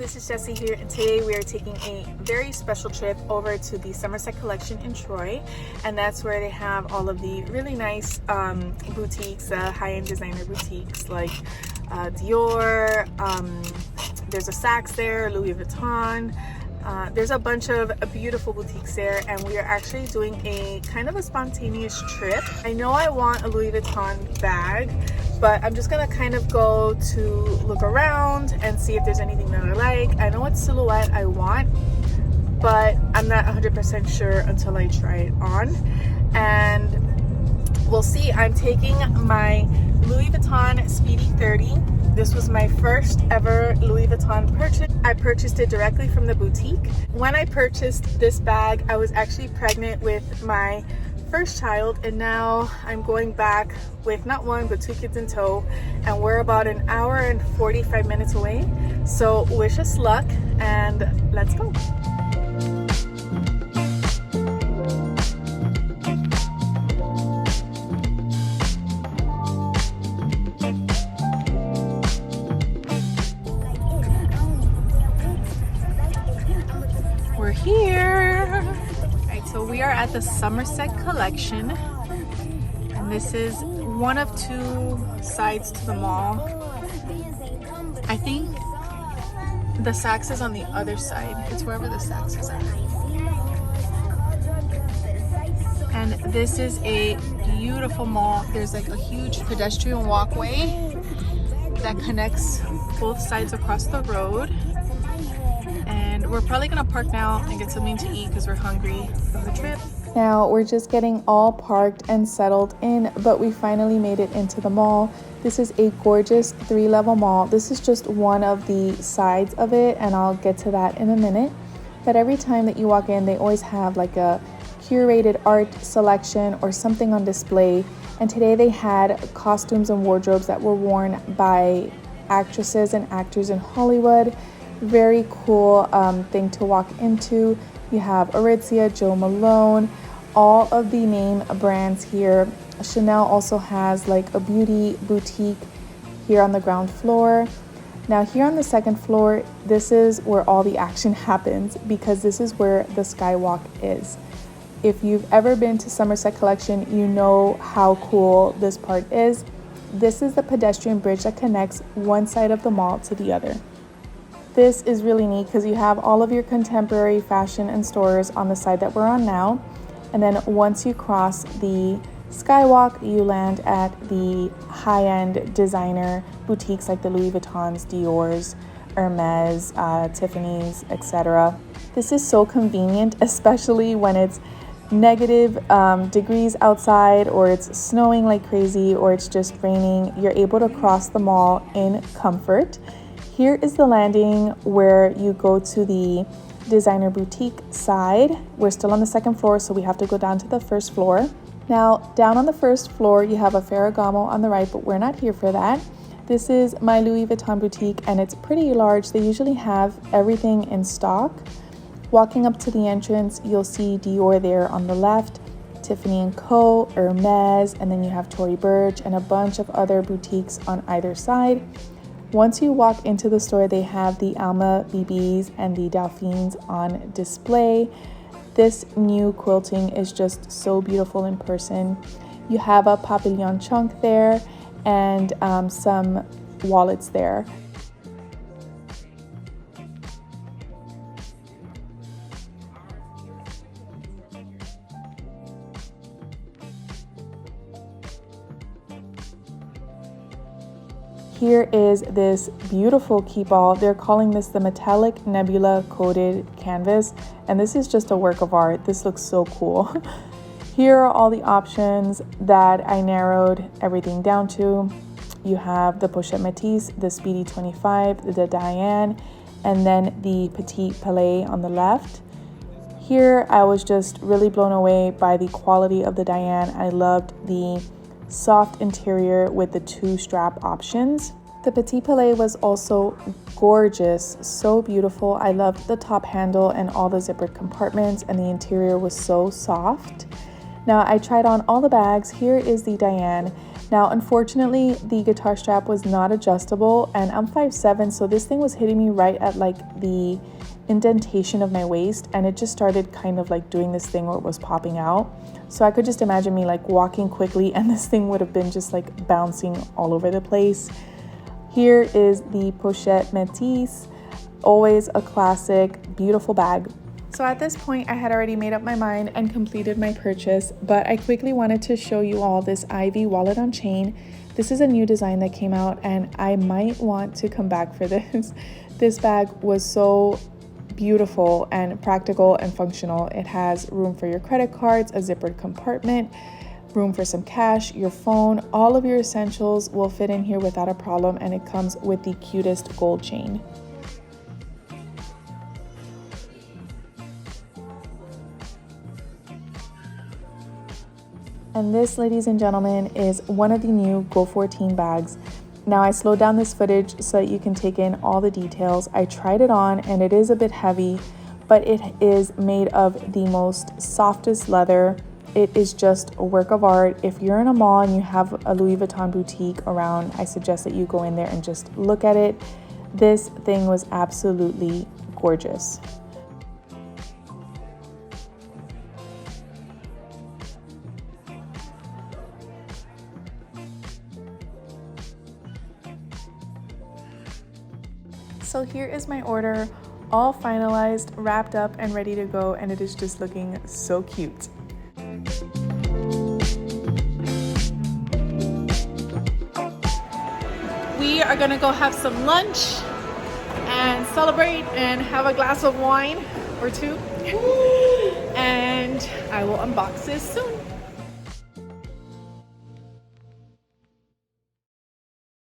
this is Jessie here, and today we are taking a very special trip over to the Somerset Collection in Troy, and that's where they have all of the really nice boutiques, high-end designer boutiques like Dior, there's a Saks there, Louis Vuitton. There's a bunch of beautiful boutiques there, and we are actually doing a kind of a spontaneous trip. I know I want a Louis Vuitton bag, but I'm just gonna kind of go to look around and see if there's anything that I like. I know what silhouette I want, but I'm not 100% sure until I try it on, and we'll see. I'm taking my Louis Vuitton Speedy 30. This was my first ever Louis Vuitton purchase. I purchased it directly from the boutique. When I purchased this bag, I was actually pregnant with my first child, and now I'm going back with not one but two kids in tow, and we're about an hour and 45 minutes away. So wish us luck and let's go. We're here. Alright, so we are at the Somerset Collection, and this is one of two sides to the mall. I think the Saks is on the other side. It's wherever the Saks is at. And this is a beautiful mall. There's like a huge pedestrian walkway that connects both sides across the road. And we're probably gonna park now and get something to eat because we're hungry from the trip. Now we're just getting all parked and settled in, but we finally made it into the mall. This is a gorgeous 3-level mall. This is just one of the sides of it, and I'll get to that in a minute. But every time that you walk in, they always have like a curated art selection or something on display. And today they had costumes and wardrobes that were worn by actresses and actors in Hollywood. Very cool thing to walk into. You have Aritzia, Jo Malone, all of the name brands here. Chanel also has like a beauty boutique here on the ground floor. Now here on the second floor, this is where all the action happens, because this is where the skywalk is. If you've ever been to Somerset Collection, you know how cool this part is. This is the pedestrian bridge that connects one side of the mall to the other. This is really neat because you have all of your contemporary fashion and stores on the side that we're on now. And then once you cross the skywalk, you land at the high-end designer boutiques like the Louis Vuittons, Dior's, Hermes, Tiffany's, etc. This is so convenient, especially when it's negative degrees outside, or it's snowing like crazy, or it's just raining. You're able to cross the mall in comfort. Here is the landing where you go to the designer boutique side. We're still on the second floor, so we have to go down to the first floor. Now, down on the first floor, you have a Ferragamo on the right, but we're not here for that. This is my Louis Vuitton boutique, and it's pretty large. They usually have everything in stock. Walking up to the entrance, you'll see Dior there on the left, Tiffany & Co., Hermes, and then you have Tory Burch and a bunch of other boutiques on either side. Once you walk into the store, they have the Alma BBs and the Dauphines on display. This new quilting is just so beautiful in person. You have a Papillon chunk there and some wallets there. Here is this beautiful key ball. They're calling this the metallic nebula coated canvas, and this is just a work of art. This looks so cool. Here are all the options that I narrowed everything down to. You have the Pochette Metis, the Speedy 25, the Diane, and then the Petit Palais on the left. Here I was just really blown away by the quality of the Diane. I loved the soft interior with the 2 strap options. The Petit Palais was also gorgeous, so beautiful. I loved the top handle and all the zippered compartments, and the interior was so soft. Now I tried on all the bags. Here is the Diane. Now, unfortunately, the guitar strap was not adjustable, and I'm 5'7", so this thing was hitting me right at like the indentation of my waist, and it just started kind of like doing this thing where it was popping out. So I could just imagine me like walking quickly and this thing would have been just like bouncing all over the place. Here is the Pochette Metis, always a classic, beautiful bag. So at this point I had already made up my mind and completed my purchase, but I quickly wanted to show you all this Ivy wallet on chain. This is a new design that came out and I might want to come back for this. This bag was so beautiful and practical and functional. It has room for your credit cards, a zippered compartment, room for some cash, your phone, all of your essentials will fit in here without a problem, and it comes with the cutest gold chain. And this, ladies and gentlemen, is one of the new GO-14 bags. Now I slowed down this footage so that you can take in all the details. I tried it on and it is a bit heavy, but it is made of the most softest leather. It is just a work of art. If you're in a mall and you have a Louis Vuitton boutique around, I suggest that you go in there and just look at it. This thing was absolutely gorgeous. So here is my order, all finalized, wrapped up, and ready to go, and it is just looking so cute. We are gonna go have some lunch and celebrate and have a glass of wine or two. And I will unbox this soon.